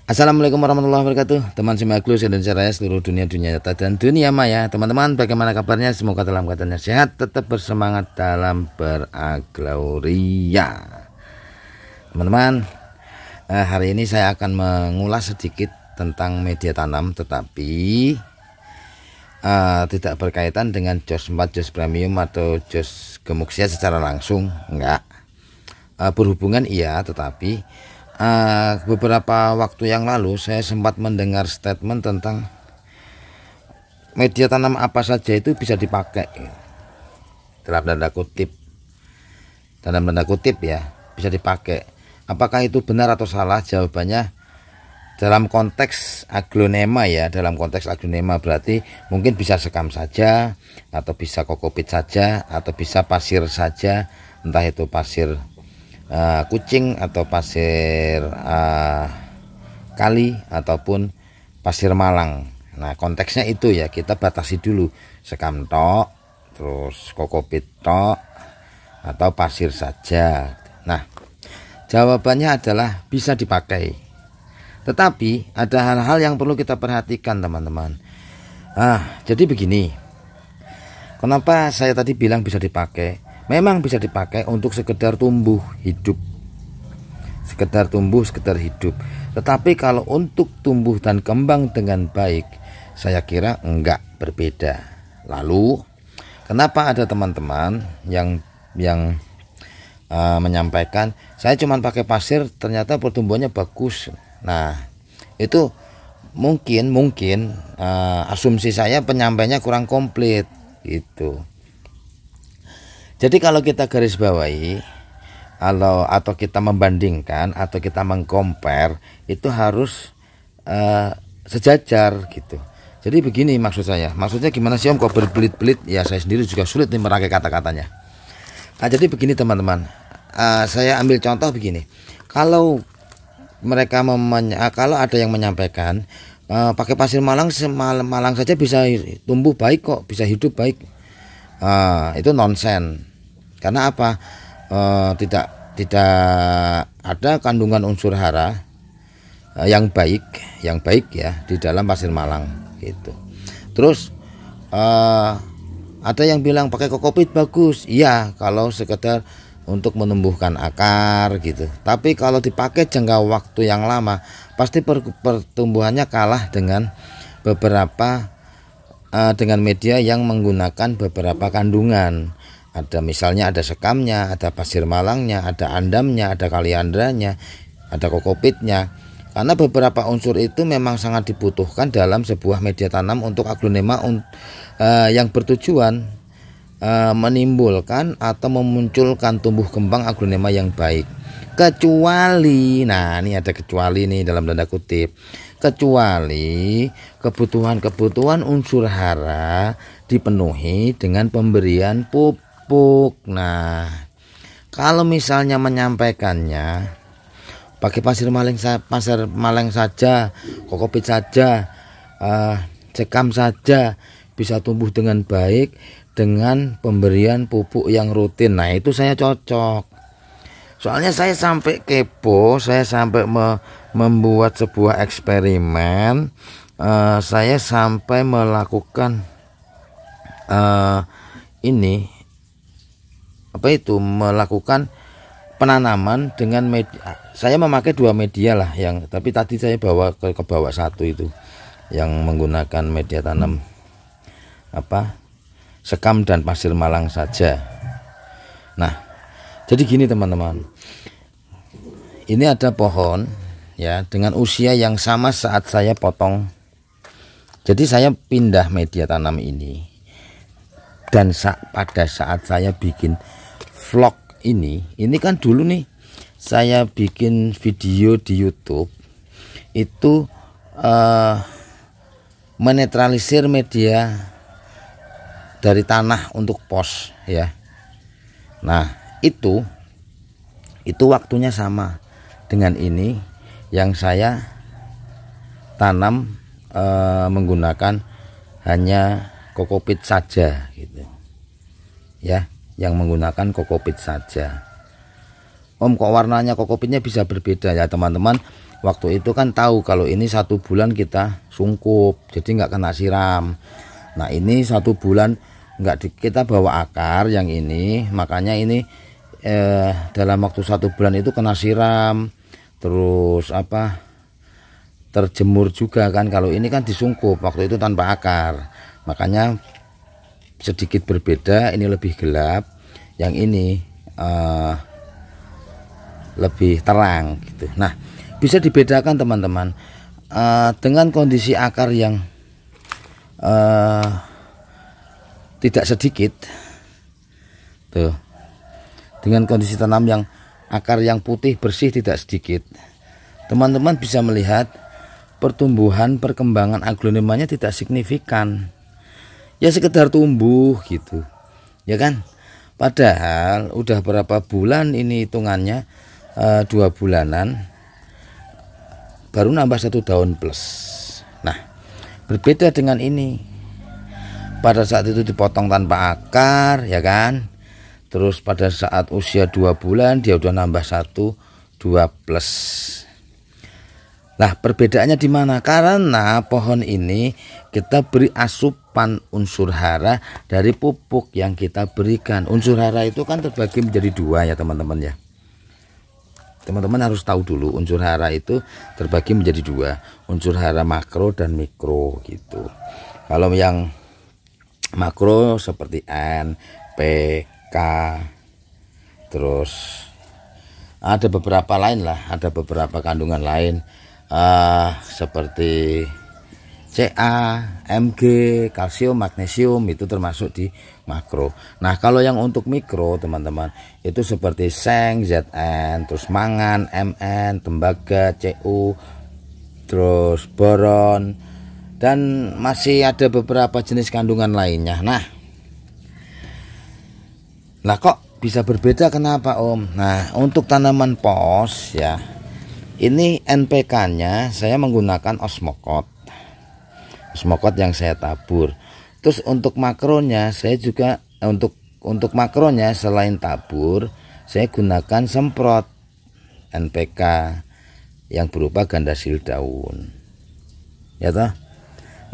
Assalamualaikum warahmatullahi wabarakatuh. Teman Simaklus Indonesia Raya, seluruh dunia nyata dan dunia maya. Teman-teman, bagaimana kabarnya? Semoga dalam keadaan sehat, tetap bersemangat dalam beragroria. Teman-teman, hari ini saya akan mengulas sedikit tentang media tanam, tetapi tidak berkaitan dengan JOS 4, JOS Premium atau JOS Gemuksia secara langsung, enggak. Berhubungan iya, tetapi beberapa waktu yang lalu saya sempat mendengar statement tentang media tanam apa saja itu bisa dipakai, dalam tanda kutip ya, bisa dipakai. Apakah itu benar atau salah? Jawabannya dalam konteks aglonema ya, dalam konteks aglonema berarti mungkin bisa sekam saja, atau bisa kokopit saja, atau bisa pasir saja, entah itu pasir kucing atau pasir kali ataupun pasir malang. Nah, konteksnya itu ya, kita batasi dulu, sekam tok, terus kokopit tok, atau pasir saja. Nah, jawabannya adalah bisa dipakai, tetapi ada hal-hal yang perlu kita perhatikan, teman-teman. Jadi begini, kenapa saya tadi bilang bisa dipakai? Memang bisa dipakai untuk sekedar tumbuh hidup, sekedar hidup. Tetapi kalau untuk tumbuh dan kembang dengan baik, saya kira enggak, berbeda. Lalu kenapa ada teman-teman yang menyampaikan saya cuma pakai pasir ternyata pertumbuhannya bagus? Nah, itu mungkin asumsi saya penyampainya kurang komplit gitu. Jadi kalau kita garis bawahi atau kita membandingkan atau kita mengcompare, itu harus sejajar gitu. Jadi begini maksudnya gimana sih Om, kok berbelit-belit? Ya saya sendiri juga sulit nih merangkai kata-katanya. Jadi begini teman-teman, saya ambil contoh begini. Kalau mereka kalau ada yang menyampaikan pakai pasir malang saja bisa tumbuh baik kok, bisa hidup baik, itu nonsen. Karena apa? Tidak ada kandungan unsur hara yang baik ya di dalam pasir malang gitu. Terus ada yang bilang pakai kokopit bagus. Iya, kalau sekedar untuk menumbuhkan akar gitu. Tapi kalau dipakai jangka waktu yang lama, pasti pertumbuhannya kalah dengan dengan media yang menggunakan beberapa kandungan. Ada misalnya ada sekamnya, ada pasir malangnya, ada andamnya, ada kaliandranya, ada kokopitnya. Karena beberapa unsur itu memang sangat dibutuhkan dalam sebuah media tanam untuk aglonema yang bertujuan menimbulkan atau memunculkan tumbuh kembang aglonema yang baik. Kecuali, nah ini ada kecuali nih dalam tanda kutip, kecuali kebutuhan unsur hara dipenuhi dengan pemberian pupuk. Nah, kalau misalnya menyampaikannya pakai pasir malang saja, kokopit saja, sekam saja bisa tumbuh dengan baik dengan pemberian pupuk yang rutin. Nah, itu saya cocok. Soalnya saya sampai kepo, saya sampai membuat sebuah eksperimen, saya sampai melakukan melakukan penanaman dengan media. Saya memakai dua media lah, tapi tadi saya bawa ke bawah satu itu yang menggunakan media tanam sekam dan pasir malang saja. Nah, jadi gini teman-teman, ini ada pohon ya dengan usia yang sama saat saya potong. Jadi saya pindah media tanam ini, dan pada saat saya bikin vlog ini kan dulu nih saya bikin video di YouTube itu menetralisir media dari tanah untuk pos ya. Nah, itu waktunya sama dengan ini yang saya tanam menggunakan hanya kokopit saja gitu ya, yang menggunakan kokopit saja. Om, kok warnanya kokopitnya bisa berbeda ya teman-teman? waktu itu kan tahu kalau ini 1 bulan kita sungkup, jadi nggak kena siram. Nah ini 1 bulan kita bawa akar yang ini, makanya ini dalam waktu 1 bulan itu kena siram, terus terjemur juga kan. Kalau ini kan disungkup, waktu itu tanpa akar, makanya sedikit berbeda. Ini lebih gelap, yang ini lebih terang gitu. Nah bisa dibedakan teman-teman dengan kondisi akar yang tidak sedikit tuh, dengan kondisi tanam yang akar yang putih bersih tidak sedikit, teman-teman bisa melihat pertumbuhan perkembangan aglonemanya tidak signifikan, ya sekedar tumbuh gitu ya kan. Padahal udah berapa bulan ini hitungannya, 2 bulanan baru nambah 1 daun plus. Nah berbeda dengan ini, pada saat itu dipotong tanpa akar ya kan, terus pada saat usia 2 bulan dia udah nambah 1 2 plus. Nah perbedaannya di mana? Karena pohon ini kita beri asupan unsur hara dari pupuk yang kita berikan. Unsur hara itu kan terbagi menjadi 2 ya teman-teman ya. Teman-teman harus tahu dulu unsur hara itu terbagi menjadi 2, unsur hara makro dan mikro gitu. Kalau yang makro seperti N, P, K, terus ada beberapa lain lah, ada beberapa kandungan lain seperti Ca, Mg, kalsium, magnesium, itu termasuk di makro. Nah kalau yang untuk mikro teman-teman itu seperti seng, Zn, terus mangan, Mn, tembaga, Cu, terus boron, dan masih ada beberapa jenis kandungan lainnya. Nah kok bisa berbeda, kenapa Om? Nah untuk tanaman pos ya, ini NPK nya saya menggunakan osmokot yang saya tabur. Terus untuk makronya saya juga untuk makronya selain tabur saya gunakan semprot NPK yang berupa gandasil daun ya toh.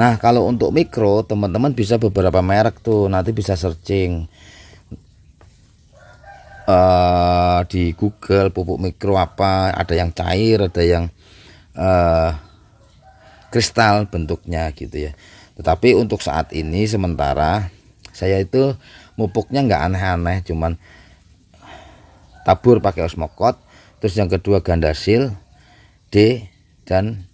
Nah kalau untuk mikro teman-teman bisa beberapa merek tuh, nanti bisa searching di Google pupuk mikro apa, ada yang cair, ada yang kristal bentuknya gitu ya. Tetapi untuk saat ini sementara saya itu pupuknya nggak aneh-aneh, cuman tabur pakai osmokot, terus yang kedua gandasil D, dan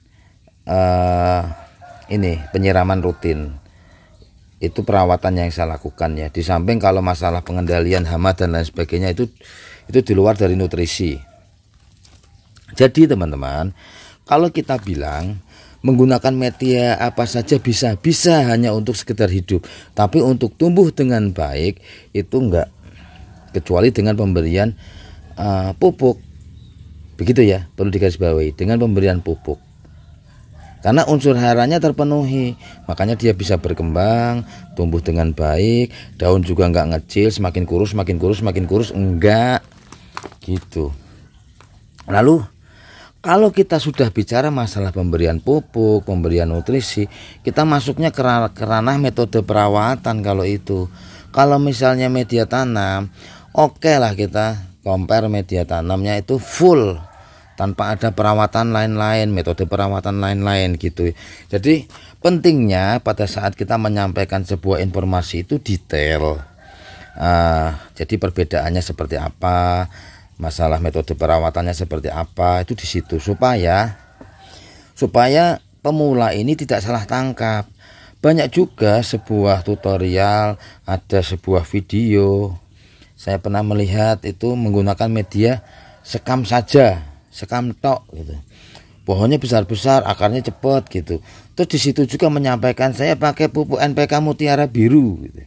ini penyiraman rutin. Itu perawatan yang saya lakukan ya. Di samping kalau masalah pengendalian hama dan lain sebagainya itu di luar dari nutrisi. Jadi teman-teman, kalau kita bilang menggunakan media apa saja bisa hanya untuk sekedar hidup, tapi untuk tumbuh dengan baik itu enggak, kecuali dengan pemberian pupuk. Begitu ya, perlu digarisbawahi, dengan pemberian pupuk. Karena unsur haranya terpenuhi, makanya dia bisa berkembang, tumbuh dengan baik, daun juga enggak ngecil, semakin kurus, enggak gitu. Lalu kalau kita sudah bicara masalah pemberian pupuk, pemberian nutrisi, kita masuknya ke ranah metode perawatan. Kalau itu, kalau misalnya media tanam, oke lah kita compare media tanamnya itu full tanpa ada perawatan lain-lain, metode perawatan lain-lain gitu. Jadi pentingnya pada saat kita menyampaikan sebuah informasi itu detail. Jadi perbedaannya seperti apa, masalah metode perawatannya seperti apa, itu di situ supaya pemula ini tidak salah tangkap. Banyak juga sebuah tutorial, ada sebuah video, saya pernah melihat itu menggunakan media sekam saja, sekam tok gitu. Pohonnya besar-besar, akarnya cepat gitu. Terus di situ juga menyampaikan saya pakai pupuk NPK Mutiara Biru gitu.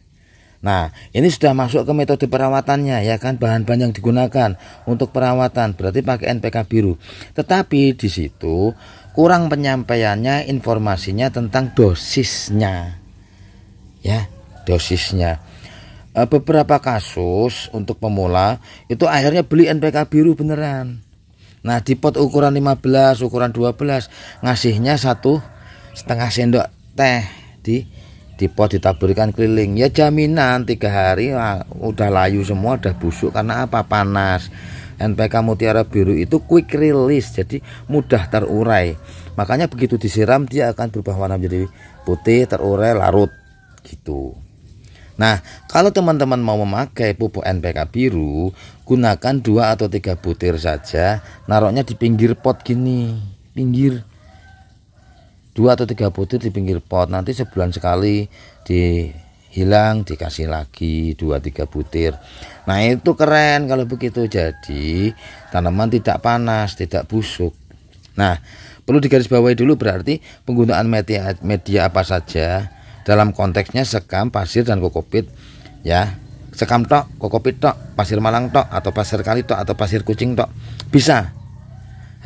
Nah ini sudah masuk ke metode perawatannya ya kan, bahan-bahan yang digunakan untuk perawatan berarti pakai NPK biru. Tetapi di situ kurang penyampaiannya, informasinya tentang dosisnya ya, dosisnya. Beberapa kasus untuk pemula itu akhirnya beli NPK biru beneran. Nah di pot ukuran 15, ukuran 12 ngasihnya 1,5 sendok teh di pot, ditaburkan keliling. Ya jaminan 3 hari udah layu semua, udah busuk. Karena apa? Panas. NPK Mutiara Biru itu quick release, jadi mudah terurai. Makanya begitu disiram dia akan berubah warna menjadi putih, terurai, larut gitu. Nah kalau teman-teman mau memakai pupuk NPK biru, gunakan 2 atau 3 butir saja, naruhnya di pinggir pot gini, pinggir 2 atau 3 butir di pinggir pot. Nanti sebulan sekali hilang, dikasih lagi 2-3 butir. Nah itu keren kalau begitu, jadi tanaman tidak panas, tidak busuk. Nah perlu digarisbawahi dulu, berarti penggunaan media apa saja dalam konteksnya sekam, pasir, dan kokopit ya. Sekam tok, kokopit tok, pasir malang tok, atau pasir kali tok, atau pasir kucing tok, bisa.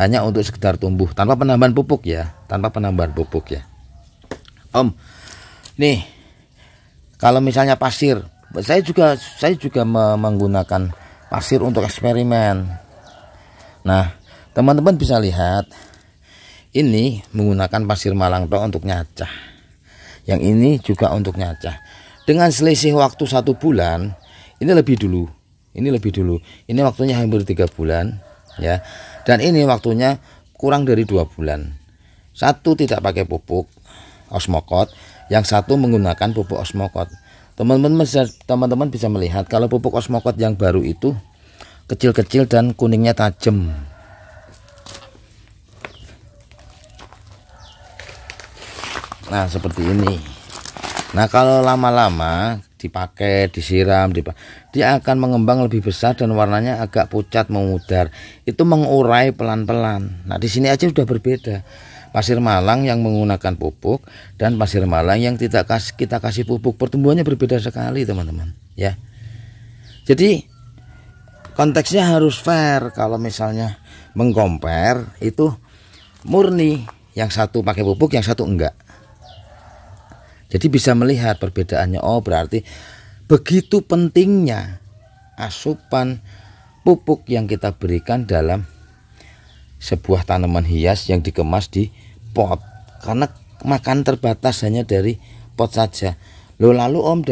Hanya untuk sekedar tumbuh tanpa penambahan pupuk ya, tanpa penambahan pupuk ya. Om, nih kalau misalnya pasir, saya juga menggunakan pasir untuk eksperimen. Nah teman-teman bisa lihat, ini menggunakan pasir malang tok untuk nyacah, yang ini juga untuk nyacah. Dengan selisih waktu 1 bulan, ini lebih dulu, ini waktunya hampir 3 bulan ya, dan ini waktunya kurang dari 2 bulan. Satu tidak pakai pupuk Osmokot, yang satu menggunakan pupuk Osmokot. Teman-teman bisa melihat kalau pupuk Osmokot yang baru itu kecil-kecil dan kuningnya tajam. Nah seperti ini. Nah kalau lama-lama dipakai, disiram, dia akan mengembang lebih besar dan warnanya agak pucat memudar. Itu mengurai pelan-pelan. Nah di sini aja sudah berbeda. Pasir malang yang menggunakan pupuk dan pasir malang yang kita kasih pupuk, pertumbuhannya berbeda sekali teman-teman ya. Jadi konteksnya harus fair. Kalau misalnya mengcompare itu murni, yang satu pakai pupuk, yang satu enggak. Jadi bisa melihat perbedaannya. Oh berarti begitu pentingnya asupan pupuk yang kita berikan dalam sebuah tanaman hias yang dikemas di pot, karena makan terbatas hanya dari pot saja. Loh lalu Om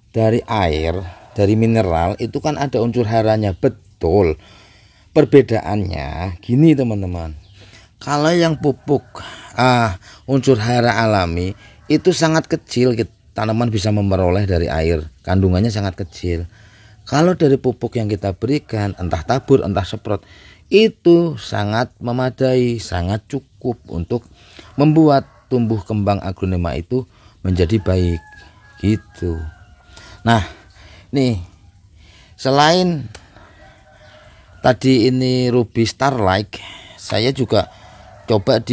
dari air, dari mineral itu kan ada unsur haranya, betul. Perbedaannya gini teman-teman, kalau yang pupuk unsur hara alami itu sangat kecil, tanaman bisa memperoleh dari air, kandungannya sangat kecil. Kalau dari pupuk yang kita berikan, entah tabur, entah semprot, itu sangat memadai, sangat cukup untuk membuat tumbuh kembang aglonema itu menjadi baik gitu. Nah nih, selain tadi ini Ruby Starlight, saya juga coba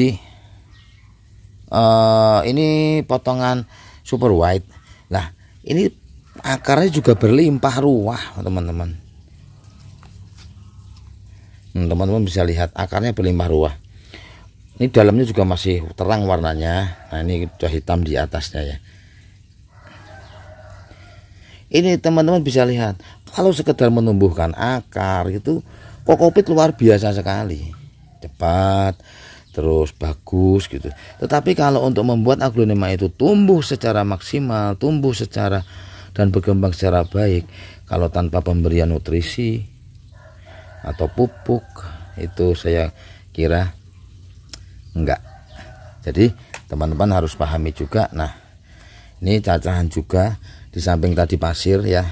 ini potongan Super White. Nah ini akarnya juga berlimpah ruah teman-teman. Teman-teman bisa lihat akarnya berlimpah ruah. Ini dalamnya juga masih terang warnanya. Nah ini sudah hitam di atasnya ya. Ini teman-teman bisa lihat, kalau sekedar menumbuhkan akar itu kokopit luar biasa sekali, cepat, terus bagus gitu. Tetapi kalau untuk membuat aglonema itu tumbuh secara maksimal, tumbuh secara dan berkembang secara baik, kalau tanpa pemberian nutrisi atau pupuk, itu saya kira enggak. Jadi teman-teman harus pahami juga. Nah ini cacahan juga, di samping tadi pasir ya,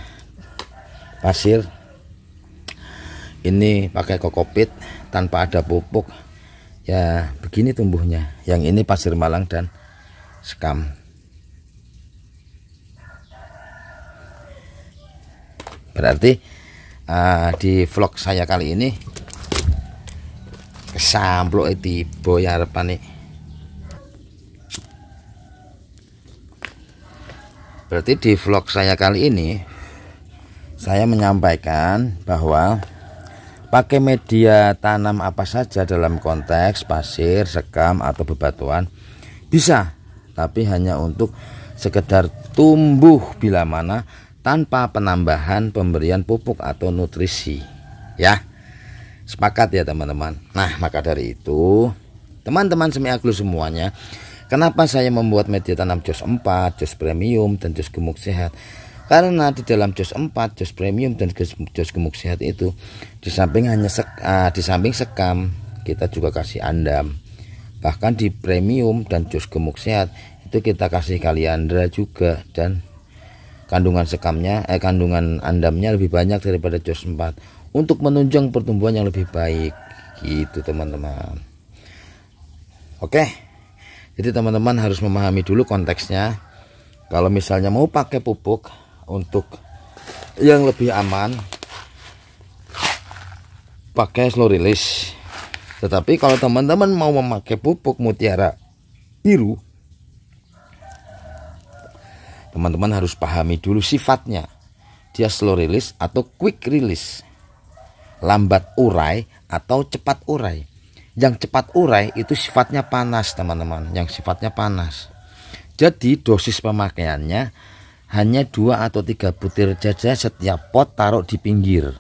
pasir ini pakai kokopit tanpa ada pupuk ya, begini tumbuhnya. Yang ini pasir malang dan sekam. Berarti di vlog saya kali ini kesamplok tiba ya harapan nih. Berarti di vlog saya kali ini saya menyampaikan bahwa pakai media tanam apa saja dalam konteks pasir, sekam, atau bebatuan bisa, tapi hanya untuk sekedar tumbuh bila mana tanpa penambahan pemberian pupuk atau nutrisi ya. Sepakat ya teman-teman. Nah, maka dari itu teman-teman semi-agro semuanya, kenapa saya membuat media tanam JOS 4, JOS Premium dan JOS Gemuk Sehat? Karena di dalam JOS 4, JOS Premium dan JOS Gemuk Sehat itu di samping sekam, kita juga kasih andam. Bahkan di Premium dan JOS Gemuk Sehat itu kita kasih kaliandra juga, dan kandungan andamnya lebih banyak daripada JOS 4 untuk menunjang pertumbuhan yang lebih baik gitu teman-teman. Oke, jadi teman-teman harus memahami dulu konteksnya. Kalau misalnya mau pakai pupuk untuk yang lebih aman, pakai slow release. Tetapi kalau teman-teman mau memakai pupuk mutiara biru, teman-teman harus pahami dulu sifatnya. Dia slow release atau quick release, lambat urai atau cepat urai. Yang cepat urai itu sifatnya panas teman-teman, yang sifatnya panas. Jadi dosis pemakaiannya hanya 2 atau 3 butir saja setiap pot, taruh di pinggir,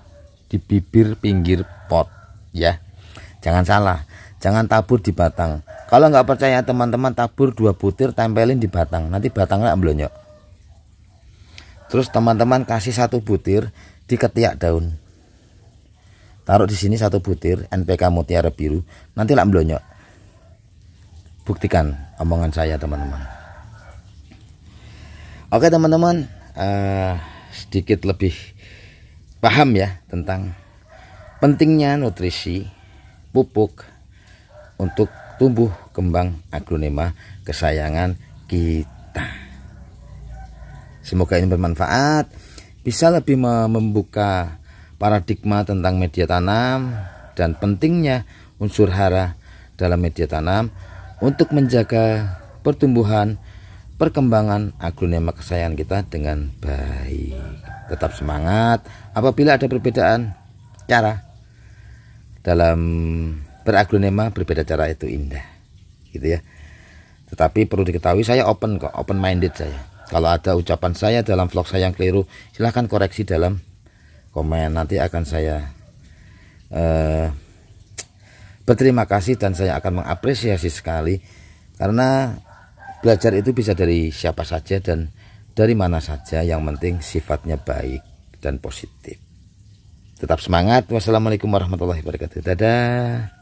di bibir pinggir pot ya. Jangan salah, jangan tabur di batang. Kalau nggak percaya teman-teman, tabur 2 butir, tempelin di batang, nanti batangnya melonyok. Terus teman-teman kasih 1 butir di ketiak daun, taruh di sini 1 butir NPK Mutiara Biru, nanti lah melonyok. Buktikan omongan saya teman-teman. Oke teman-teman, sedikit lebih paham ya tentang pentingnya nutrisi pupuk untuk tumbuh kembang aglonema kesayangan kita. Semoga ini bermanfaat, bisa lebih membuka paradigma tentang media tanam dan pentingnya unsur hara dalam media tanam untuk menjaga pertumbuhan perkembangan aglonema kesayangan kita dengan baik. Tetap semangat. Apabila ada perbedaan cara dalam beraglonema, berbeda cara itu indah gitu ya. Tetapi perlu diketahui saya open kok, open minded saya. Kalau ada ucapan saya dalam vlog saya yang keliru, silahkan koreksi dalam komen. Nanti akan saya berterima kasih dan saya akan mengapresiasi sekali, karena belajar itu bisa dari siapa saja dan dari mana saja, yang penting sifatnya baik dan positif. Tetap semangat. Wassalamualaikum warahmatullahi wabarakatuh. Dadah.